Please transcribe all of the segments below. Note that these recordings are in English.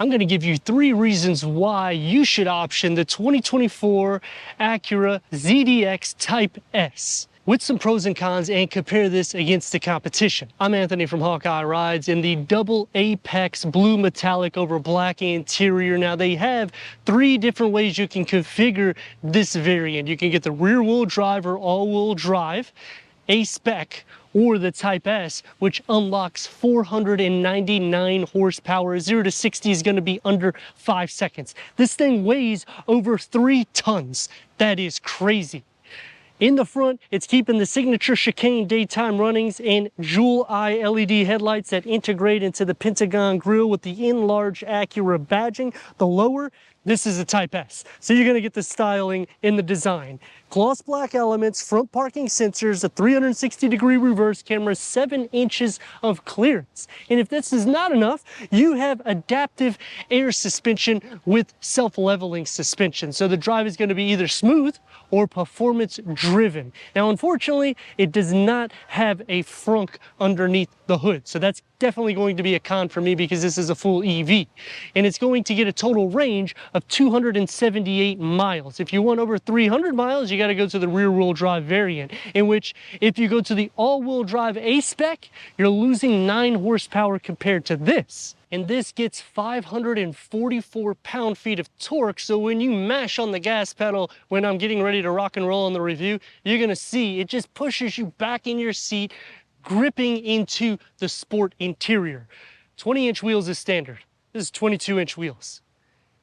I'm going to give you 3 reasons why you should option the 2024 Acura ZDX Type S, with some pros and cons, and compare this against the competition. I'm Anthony from Hawkeye Rides in the double apex blue metallic over black interior. Now they have 3 different ways you can configure this variant. You can get the rear wheel drive or all wheel drive, A-Spec, or the Type S, which unlocks 499 horsepower. 0 to 60 is going to be under 5 seconds. This thing weighs over 3 tons. That is crazy. In the front, it's keeping the signature chicane daytime runnings and jewel eye LED headlights that integrate into the Pentagon grille with the enlarged Acura badging. The lower, this is a Type S, so you're going to get the styling in the design. Gloss black elements, front parking sensors, a 360-degree reverse camera, 7 inches of clearance. And if this is not enough, you have adaptive air suspension with self-leveling suspension. So the drive is going to be either smooth or performance driven. Now, unfortunately, it does not have a frunk underneath the hood. So that's definitely going to be a con for me because this is a full EV. And it's going to get a total range of 278 miles. If you want over 300 miles, you got to go to the rear wheel drive variant, in which if you go to the all wheel drive A-Spec, you're losing 9 horsepower compared to this. And this gets 544 pound-feet of torque. So when you mash on the gas pedal, when I'm getting ready to rock and roll on the review, you're gonna see it just pushes you back in your seat, gripping into the sport interior. 20-inch wheels is standard. This is 22-inch wheels.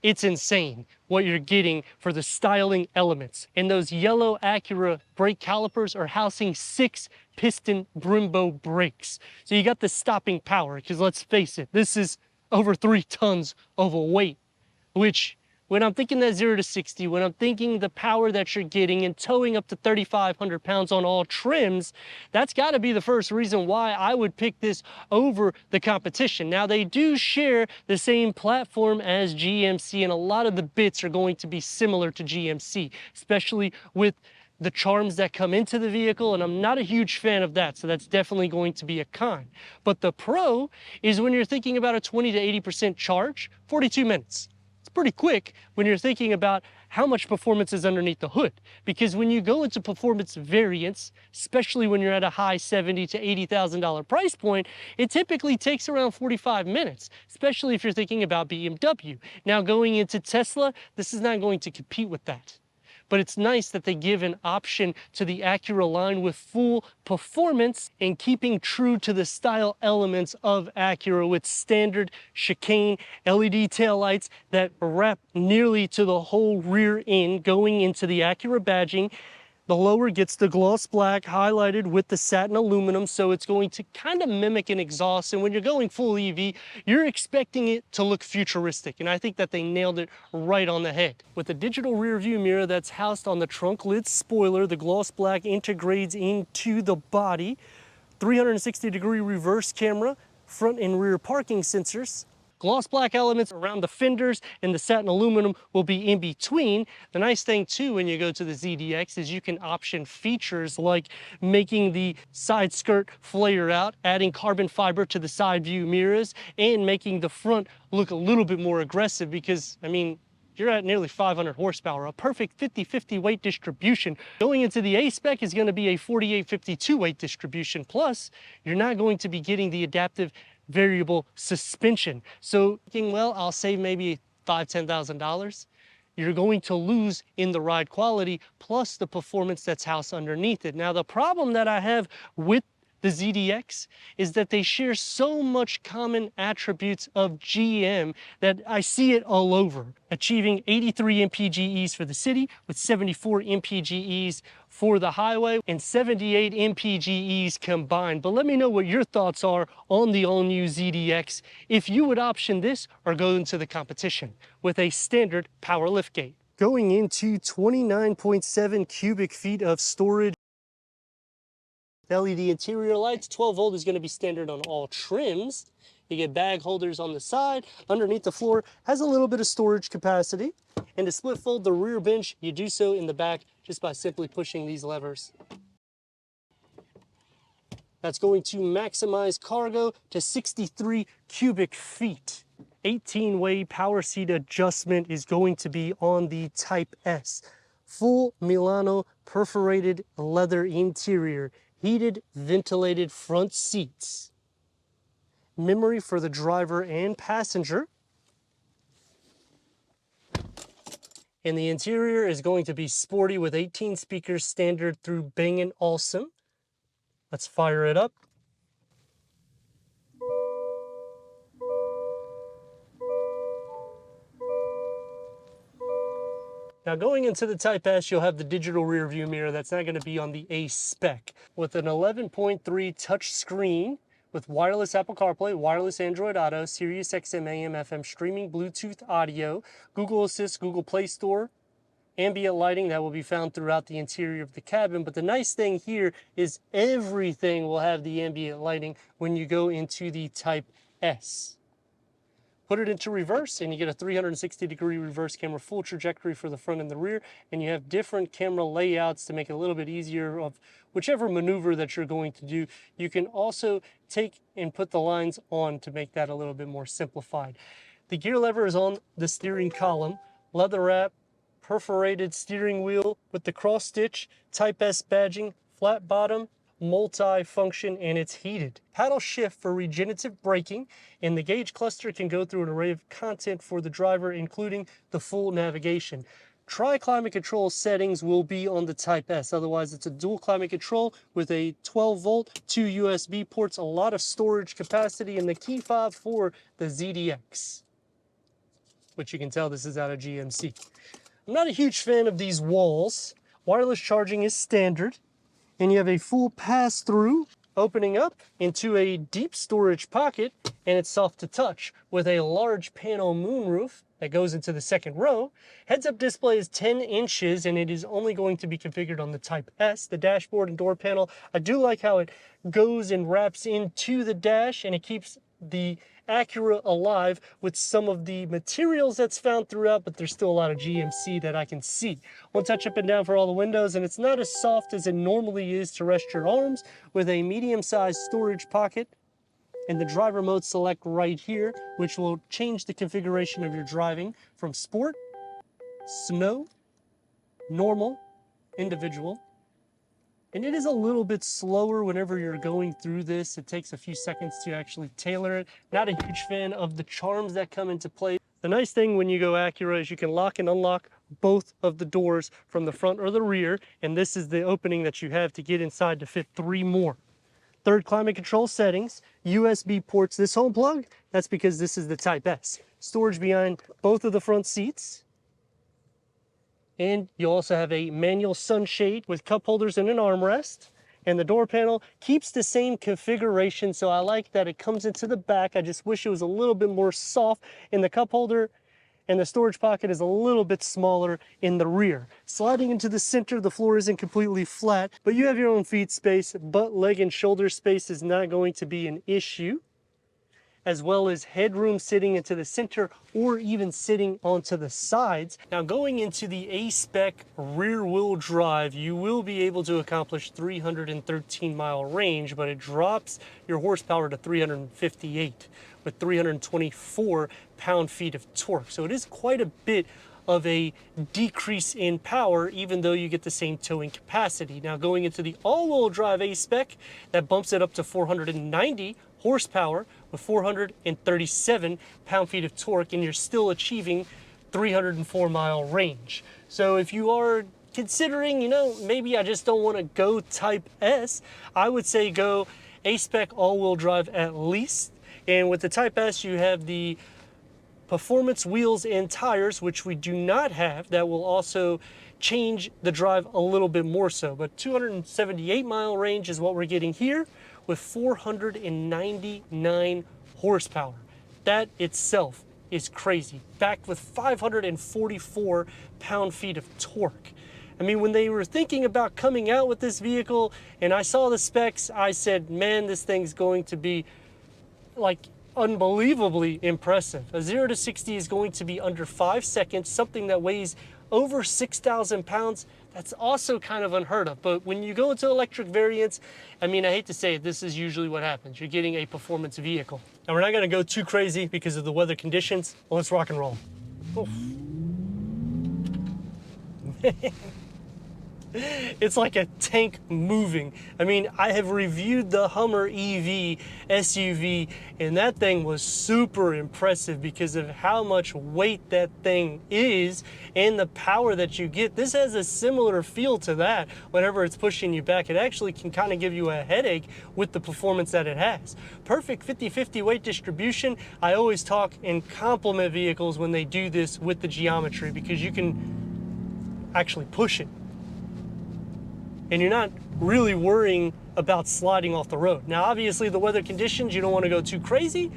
It's insane what you're getting for the styling elements. And those yellow Acura brake calipers are housing 6 piston Brembo brakes. So you got the stopping power, because let's face it, this is over 3 tons of a weight, which when I'm thinking that 0 to 60, when I'm thinking the power that you're getting and towing up to 3,500 pounds on all trims, that's got to be the first reason why I would pick this over the competition. Now, they do share the same platform as GMC, and a lot of the bits are going to be similar to GMC, especially with the charms that come into the vehicle, and I'm not a huge fan of that, so that's definitely going to be a con. But the pro is when you're thinking about a 20 to 80% charge, 42 minutes. It's pretty quick when you're thinking about how much performance is underneath the hood. Because when you go into performance variants, especially when you're at a high $70,000 to $80,000 price point, it typically takes around 45 minutes, especially if you're thinking about BMW. Now, going into Tesla, this is not going to compete with that. But it's nice that they give an option to the Acura line with full performance and keeping true to the style elements of Acura with standard chicane LED taillights that wrap nearly to the whole rear end going into the Acura badging. The lower gets the gloss black highlighted with the satin aluminum, so it's going to kind of mimic an exhaust. And when you're going full EV, you're expecting it to look futuristic. And I think that they nailed it right on the head. With the digital rear view mirror that's housed on the trunk lid spoiler, the gloss black integrates into the body, 360-degree reverse camera, front and rear parking sensors. Gloss black elements around the fenders, and the satin aluminum will be in between. The nice thing too when you go to the ZDX is you can option features like making the side skirt flare out, adding carbon fiber to the side view mirrors, and making the front look a little bit more aggressive because, I mean, you're at nearly 500 horsepower, a perfect 50-50 weight distribution. Going into the A-Spec is going to be a 48-52 weight distribution. Plus, you're not going to be getting the adaptive variable suspension. So thinking, well, I'll save maybe $5,000 to $10,000. You're going to lose in the ride quality plus the performance that's housed underneath it. Now, the problem that I have with the ZDX is that they share so much common attributes of GM that I see it all over. Achieving 83 mpges for the city with 74 mpges for the highway and 78 mpges combined. But let me know what your thoughts are on the all-new ZDX, if you would option this or go into the competition with a standard power liftgate. Going into 29.7 cubic feet of storage. LED interior lights, 12 volt is going to be standard on all trims. You get bag holders on the side. Underneath the floor has a little bit of storage capacity. And to split fold the rear bench, you do so in the back just by simply pushing these levers. That's going to maximize cargo to 63 cubic feet. 18-way power seat adjustment is going to be on the Type S. Full Milano perforated leather interior, heated, ventilated front seats, memory for the driver and passenger. And the interior is going to be sporty with 18 speakers standard through Bang & Olufsen. Let's fire it up. Now going into the Type S, you'll have the digital rear view mirror. That's not going to be on the A spec. With an 11.3 touch screen with wireless Apple CarPlay, wireless Android Auto, Sirius XM AM FM streaming, Bluetooth audio, Google Assist, Google Play Store, ambient lighting that will be found throughout the interior of the cabin. But the nice thing here is everything will have the ambient lighting when you go into the Type S. Put it into reverse and you get a 360-degree reverse camera, full trajectory for the front and the rear, and you have different camera layouts to make it a little bit easier of whichever maneuver that you're going to do. You can also take and put the lines on to make that a little bit more simplified. The gear lever is on the steering column, leather wrap, perforated steering wheel with the cross stitch, Type S badging, flat bottom, multi-function, and it's heated. Paddle shift for regenerative braking, and the gauge cluster can go through an array of content for the driver, including the full navigation. Tri-climate control settings will be on the Type S. Otherwise, it's a dual climate control with a 12-volt, 2 USB ports, a lot of storage capacity, and the key fob for the ZDX, which you can tell this is out of GMC. I'm not a huge fan of these walls. Wireless charging is standard. And you have a full pass-through opening up into a deep storage pocket, and it's soft to touch with a large panel moonroof that goes into the second row. Heads-up display is 10 inches, and it is only going to be configured on the Type S. The dashboard and door panel, I do like how it goes and wraps into the dash, and it keeps the Acura alive with some of the materials that's found throughout, but there's still a lot of GMC that I can see. One touch up and down for all the windows, and it's not as soft as it normally is to rest your arms, with a medium-sized storage pocket and the driver mode select right here, which will change the configuration of your driving from sport, snow, normal, individual. And it is a little bit slower whenever you're going through this. It takes a few seconds to actually tailor it. Not a huge fan of the charms that come into play. The nice thing when you go Acura is you can lock and unlock both of the doors from the front or the rear, and this is the opening that you have to get inside to fit 3 more. Third climate control settings, USB ports. This home plug, that's because this is the Type S. Storage behind both of the front seats. And you also have a manual sunshade with cup holders and an armrest. And the door panel keeps the same configuration, so I like that it comes into the back. I just wish it was a little bit more soft in the cup holder, and the storage pocket is a little bit smaller in the rear. Sliding into the center, the floor isn't completely flat, but you have your own feet space. Butt, leg, and shoulder space is not going to be an issue, as well as headroom sitting into the center or even sitting onto the sides. Now going into the A-spec rear-wheel drive, you will be able to accomplish 313-mile range, but it drops your horsepower to 358 with 324 pound-feet of torque. So it is quite a bit of a decrease in power, even though you get the same towing capacity. Now going into the all-wheel drive A-spec, that bumps it up to 490 horsepower with 437 pound-feet of torque, and you're still achieving 304-mile range. So if you are considering, you know, maybe I just don't want to go Type S, I would say go A-spec all-wheel drive at least. And with the Type S, you have the performance wheels and tires, which we do not have, that will also change the drive a little bit more so. But 278-mile range is what we're getting here with 499 horsepower. That itself is crazy, backed with 544 pound-feet of torque. I mean, when they were thinking about coming out with this vehicle and I saw the specs, I said, man, this thing's going to be like unbelievably impressive. A 0 to 60 is going to be under 5 seconds, something that weighs over 6,000 pounds. That's also kind of unheard of. But when you go into electric variants, I mean, I hate to say it, this is usually what happens. You're getting a performance vehicle. Now, we're not gonna go too crazy because of the weather conditions. Well, let's rock and roll. Oof. It's like a tank moving. I mean, I have reviewed the Hummer EV SUV, and that thing was super impressive because of how much weight that thing is and the power that you get. This has a similar feel to that whenever it's pushing you back. It actually can kind of give you a headache with the performance that it has. Perfect 50-50 weight distribution. I always talk and compliment vehicles when they do this with the geometry because you can actually push it. And you're not really worrying about sliding off the road. Now, obviously, the weather conditions, you don't want to go too crazy,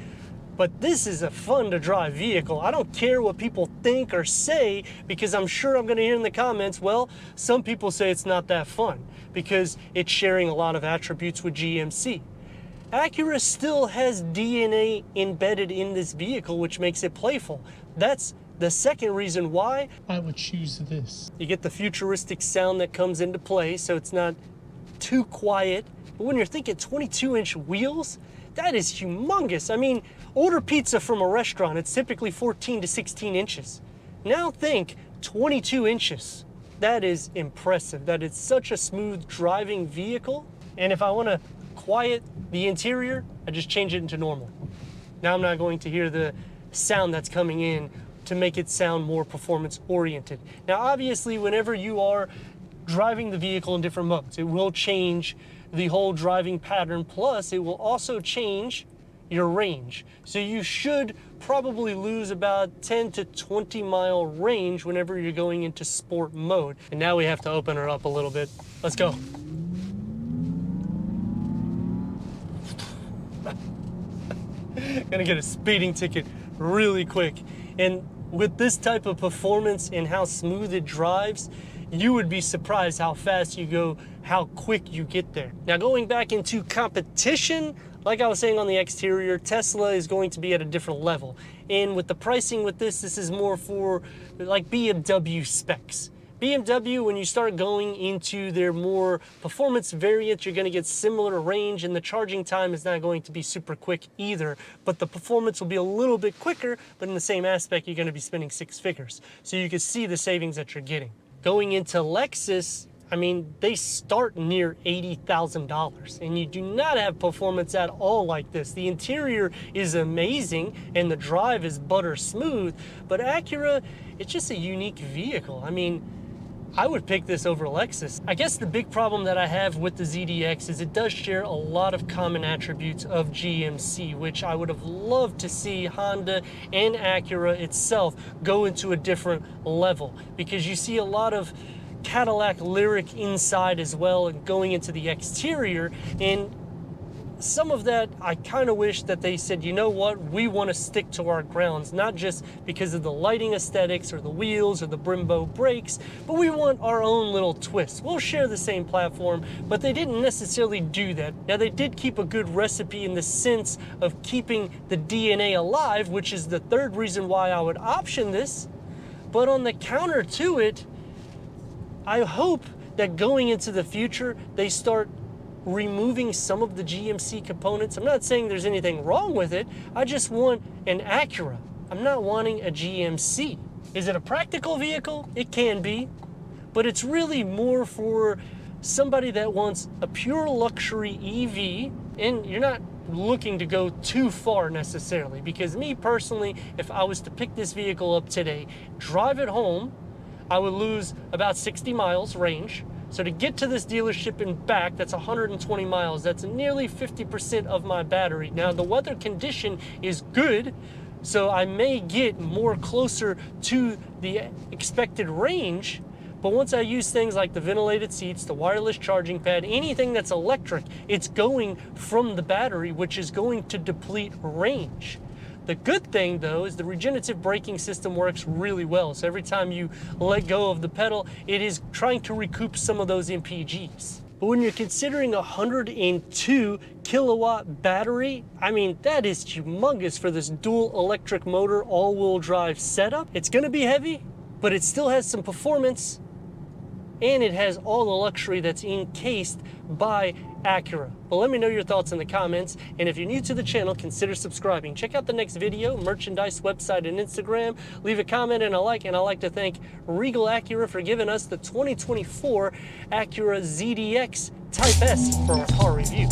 but this is a fun to drive vehicle. I don't care what people think or say, because I'm sure I'm going to hear in the comments, well, some people say it's not that fun because it's sharing a lot of attributes with GMC. Acura still has DNA embedded in this vehicle, which makes it playful. That's the second reason why I would choose this. You get the futuristic sound that comes into play, so it's not too quiet. But when you're thinking 22-inch wheels, that is humongous. I mean, order pizza from a restaurant, it's typically 14 to 16 inches. Now think 22 inches. That is impressive. That is such a smooth driving vehicle. And if I want to quiet the interior, I just change it into normal. Now I'm not going to hear the sound that's coming in to make it sound more performance oriented. Now, obviously, whenever you are driving the vehicle in different modes, it will change the whole driving pattern. Plus, it will also change your range. So you should probably lose about 10 to 20 mile range whenever you're going into sport mode. And now we have to open her up a little bit. Let's go. Gonna get a speeding ticket really quick. And with this type of performance and how smooth it drives, you would be surprised how fast you go, how quick you get there. Now, going back into competition, like I was saying on the exterior, Tesla is going to be at a different level. And with the pricing with this is more for like BMW specs. BMW, when you start going into their more performance variants, you're going to get similar range, and the charging time is not going to be super quick either, but the performance will be a little bit quicker, but in the same aspect, you're going to be spending 6 figures. So you can see the savings that you're getting. Going into Lexus, I mean, they start near $80,000, and you do not have performance at all like this. The interior is amazing, and the drive is butter smooth, but Acura, it's just a unique vehicle. I mean, I would pick this over Lexus. I guess the big problem that I have with the ZDX is it does share a lot of common attributes of GMC, which I would have loved to see Honda and Acura itself go into a different level, because you see a lot of Cadillac Lyric inside as well and going into the exterior, and some of that I kind of wish that they said, you know what, we want to stick to our grounds, not just because of the lighting aesthetics or the wheels or the Brembo brakes, but we want our own little twist. We'll share the same platform, but they didn't necessarily do that. Now, they did keep a good recipe in the sense of keeping the DNA alive, which is the third reason why I would option this. But on the counter to it, I hope that going into the future, they start removing some of the GMC components. I'm not saying there's anything wrong with it. I just want an Acura. I'm not wanting a GMC. Is it a practical vehicle? It can be, but it's really more for somebody that wants a pure luxury EV, and you're not looking to go too far necessarily, because me personally, if I was to pick this vehicle up today, drive it home, I would lose about 60 miles range. So to get to this dealership and back, that's 120 miles. That's nearly 50% of my battery. Now, the weather condition is good, so I may get more closer to the expected range. But once I use things like the ventilated seats, the wireless charging pad, anything that's electric, it's going from the battery, which is going to deplete range. The good thing, though, is the regenerative braking system works really well. So every time you let go of the pedal, it is trying to recoup some of those MPGs. But when you're considering a 102 kilowatt battery, I mean, that is humongous for this dual electric motor all-wheel drive setup. It's gonna be heavy, but it still has some performance, and it has all the luxury that's encased by Acura. But let me know your thoughts in the comments, and if you're new to the channel, consider subscribing. Check out the next video, merchandise, website, and Instagram. Leave a comment and a like, and I'd like to thank Regal Acura for giving us the 2024 Acura ZDX Type S for our car review.